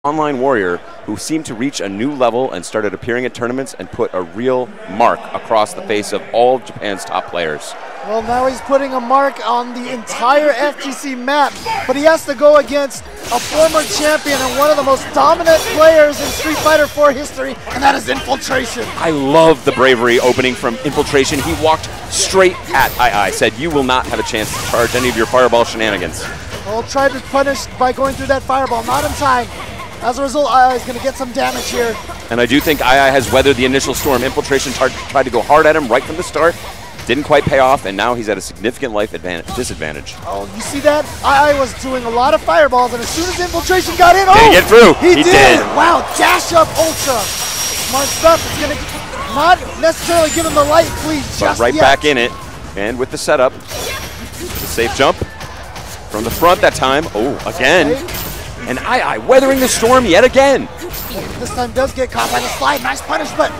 online warrior who seemed to reach a new level and started appearing at tournaments and put a real mark across the face of all of Japan's top players. Well, now he's putting a mark on the entire FGC map, but he has to go against a former champion and one of the most dominant players in Street Fighter 4 history, and that is Infiltration. I love the bravery opening from Infiltration. He walked straight at AiAi, said, "You will not have a chance to charge any of your fireball shenanigans." Well, tried to punish by going through that fireball, not in time. As a result, AiAi is going to get some damage here. And I do think AiAi has weathered the initial storm. Infiltration tried to go hard at him right from the start. Didn't quite pay off, and now he's at a significant life disadvantage. Oh, you see that? AiAi was doing a lot of fireballs, and as soon as Infiltration got in, did he get through? He did! Wow, dash up Ultra. Smart stuff. It's going to not necessarily give him the light bleed just right yet. Back in it, and with the setup, the safe jump from the front that time. Oh, again. Okay. And AiAi weathering the storm yet again. This time does get caught by the slide. Nice punish, but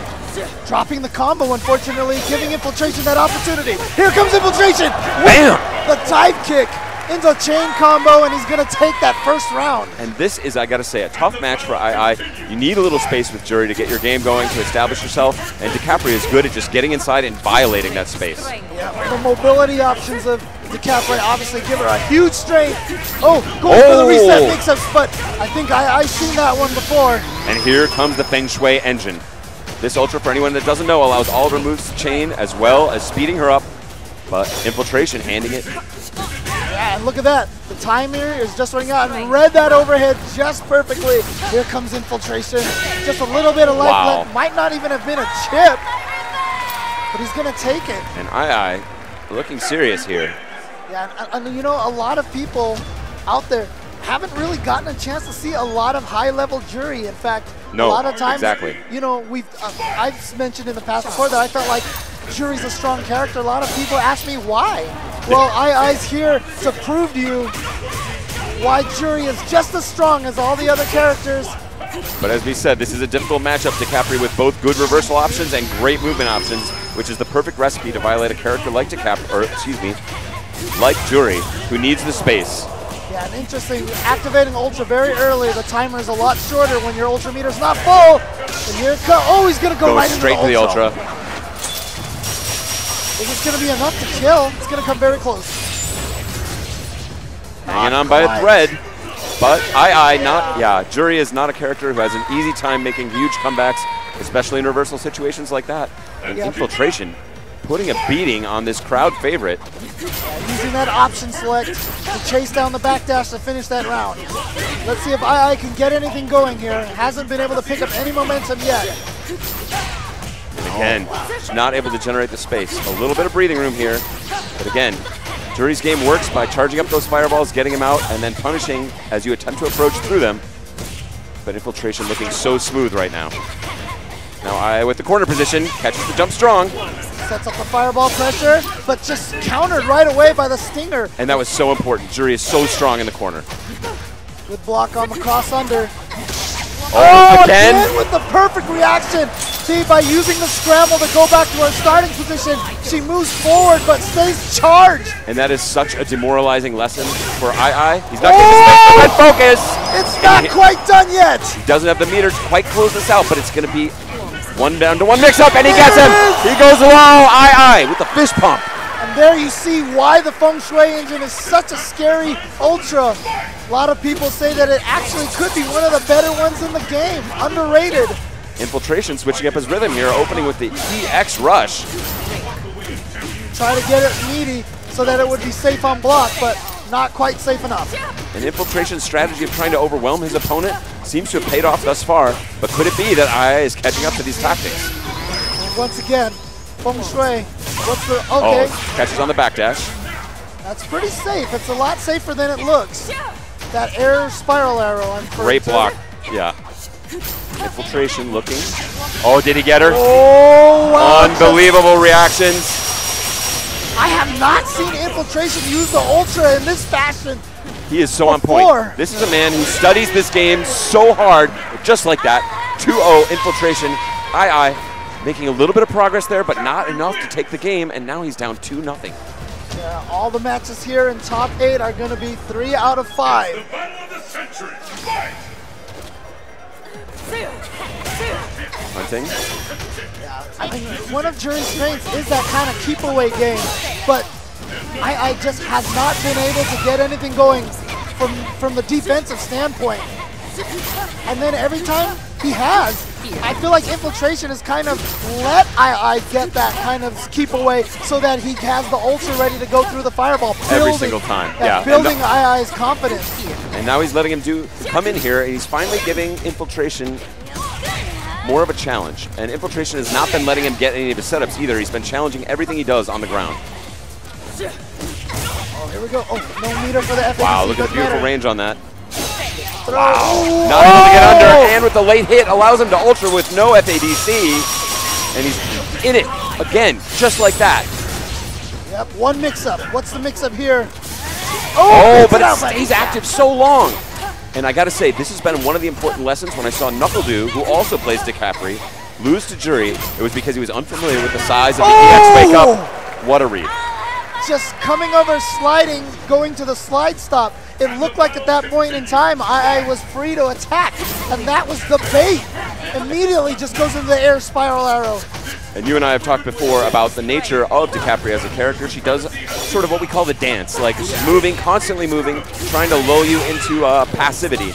dropping the combo, unfortunately, giving Infiltration that opportunity. Here comes Infiltration! Bam! The dive kick into a chain combo, and he's going to take that first round. And this is, I got to say, a tough match for AiAi. You need a little space with Jury to get your game going, to establish yourself, and DiCaprio is good at just getting inside and violating that space. Yeah, the mobility options of DiCaprio obviously give her a huge strength. Oh, going for the reset mix-ups, but I think I've seen that one before. And here comes the Feng Shui engine. This Ultra, for anyone that doesn't know, allows all of her moves to chain as well as speeding her up, but Infiltration handing it. Yeah, and look at that. The timer is just running out and read that overhead just perfectly. Here comes Infiltration. Just a little bit of life left. Might not even have been a chip, but he's going to take it. And AiAi looking serious here. Yeah, and you know, a lot of people out there haven't really gotten a chance to see a lot of high-level Jury. In fact, a lot of times, you know, I've mentioned in the past before that I felt like Jury's a strong character. A lot of people ask me why. Well, AiAi's here to prove to you why Jury is just as strong as all the other characters. But as we said, this is a difficult matchup. DiCaprio with both good reversal options and great movement options, which is the perfect recipe to violate a character like DiCaprio, or excuse me, like Jury, who needs the space. Yeah, and interesting, activating Ultra very early. The timer is a lot shorter when your Ultra meter's not full. And here it comes. Oh, he's going to go right straight into the Ultra. Is this going to be enough to kill? It's going to come very close. Hanging on by a thread. But AiAi, Jury is not a character who has an easy time making huge comebacks, especially in reversal situations like that. And Infiltration putting a beating on this crowd favorite. Using that option select to chase down the backdash to finish that round. Let's see if AiAi can get anything going here. Hasn't been able to pick up any momentum yet. And again, she's not able to generate the space. A little bit of breathing room here. But again, Jury's game works by charging up those fireballs, getting them out, and then punishing as you attempt to approach through them. But Infiltration looking so smooth right now. Now AiAi with the corner position, catches the jump strong. Sets up the fireball pressure, but just countered right away by the stinger. And that was so important. Jury is so strong in the corner. Good block on the cross under. Oh, again with the perfect reaction. See, by using the scramble to go back to her starting position, she moves forward but stays charged. And that is such a demoralizing lesson for AiAi. He's not getting the red focus. It's not quite done yet. He doesn't have the meter to quite close this out, but it's going to be 1-to-1 mix-up, and he gets him. He goes low. AiAi with the fist pump. And there you see why the Feng Shui engine is such a scary Ultra. A lot of people say that it actually could be one of the better ones in the game. Underrated. Infiltration switching up his rhythm here, opening with the EX rush. Try to get it meaty so that it would be safe on block, but not quite safe enough. An Infiltration's strategy of trying to overwhelm his opponent seems to have paid off thus far, but could it be that AiAi is catching up to these tactics? Once again, Feng Shui, what's the, okay. Oh, catches on the backdash. That's pretty safe. It's a lot safer than it looks. That air spiral arrow. Great block, yeah. Infiltration looking. Oh, did he get her? Oh, wow. Unbelievable reactions. I have not seen Infiltration use the Ultra in this fashion. He is so on point. This is a man who studies this game so hard, just like that. 2-0 Infiltration. AiAi making a little bit of progress there, but not enough to take the game, and now he's down 2-0. Yeah, all the matches here in top 8 are going to be 3 out of 5. Hunting. Yeah, I mean, one of Jury's strengths is that kind of keep away game, but AiAi just has not been able to get anything going from the defensive standpoint. And then every time he has, I feel like Infiltration has kind of let AiAi get that kind of keep away so that he has the ultra ready to go through the fireball. Every single time, yeah. Building AiAi's confidence. And now he's letting him come in here, and he's finally giving Infiltration more of a challenge. And Infiltration has not been letting him get any of his setups either. He's been challenging everything he does on the ground. Oh, here we go. Oh, no meter for the FADC. Wow, look at the beautiful range on that. Throw. Wow. Not able to get under, and with the late hit, allows him to ultra with no FADC. And he's in it again, just like that. Yep, one mix-up. What's the mix-up here? Oh, but it stays active so long. And I gotta say, this has been one of the important lessons when I saw NuckleDo, who also plays DiCapri, lose to Jury. It was because he was unfamiliar with the size of the EX wake up. What a read. Just coming over, sliding, going to the slide stop. It looked like at that point in time, AiAi was free to attack, and that was the bait. Immediately just goes into the air spiral arrow. And you and I have talked before about the nature of DiCapri as a character. She does sort of what we call the dance, like she's moving, constantly moving, trying to lull you into passivity.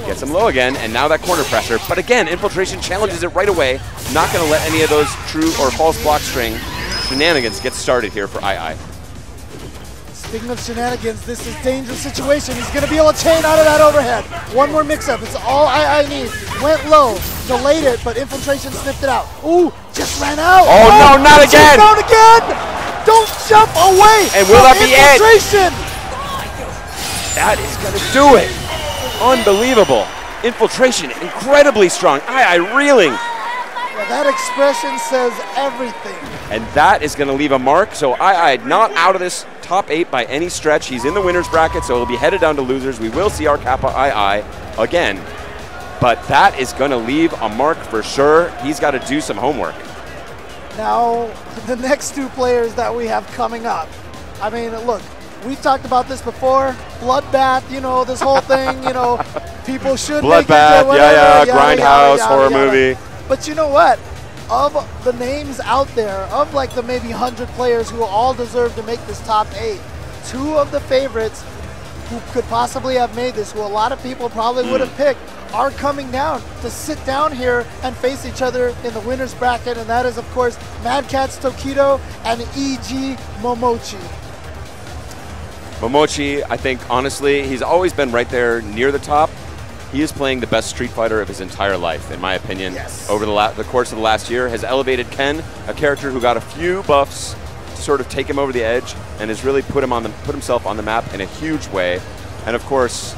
Gets him low again, and now that corner pressure. But again, Infiltration challenges it right away. Not going to let any of those true or false block string shenanigans get started here for AiAi. Speaking of shenanigans, this is a dangerous situation. He's going to be able to chain out of that overhead. One more mix-up. It's all AiAi needs. Went low, delayed it, but Infiltration sniffed it out. Ooh, just ran out. Oh, no, not again. Down again. Don't jump away. And will that be it? Infiltration. That is going to do it. Unbelievable. Infiltration, incredibly strong. AiAi reeling. Yeah, that expression says everything. And that is going to leave a mark. So AiAi not out of this top 8 by any stretch. He's in the winner's bracket, so he'll be headed down to losers. We will see our Kappa AiAi again. But that is going to leave a mark for sure. He's got to do some homework. Now, the next two players that we have coming up. I mean, look, we've talked about this before. Bloodbath, you know, this whole thing, you know, people should Bloodbath, yeah, Grindhouse, horror movie. But you know what? Of the names out there, of like the maybe 100 players who all deserve to make this top 8, two of the favorites who could possibly have made this, who a lot of people probably would have picked, are coming down to sit down here and face each other in the winner's bracket, and that is, of course, Mad Catz Tokido and EG Momochi. Momochi, I think, honestly, he's always been right there near the top. He is playing the best Street Fighter of his entire life, in my opinion. Yes. Over the course of the last year, has elevated Ken, a character who got a few buffs to sort of take him over the edge, and has really put himself on the map in a huge way. And of course,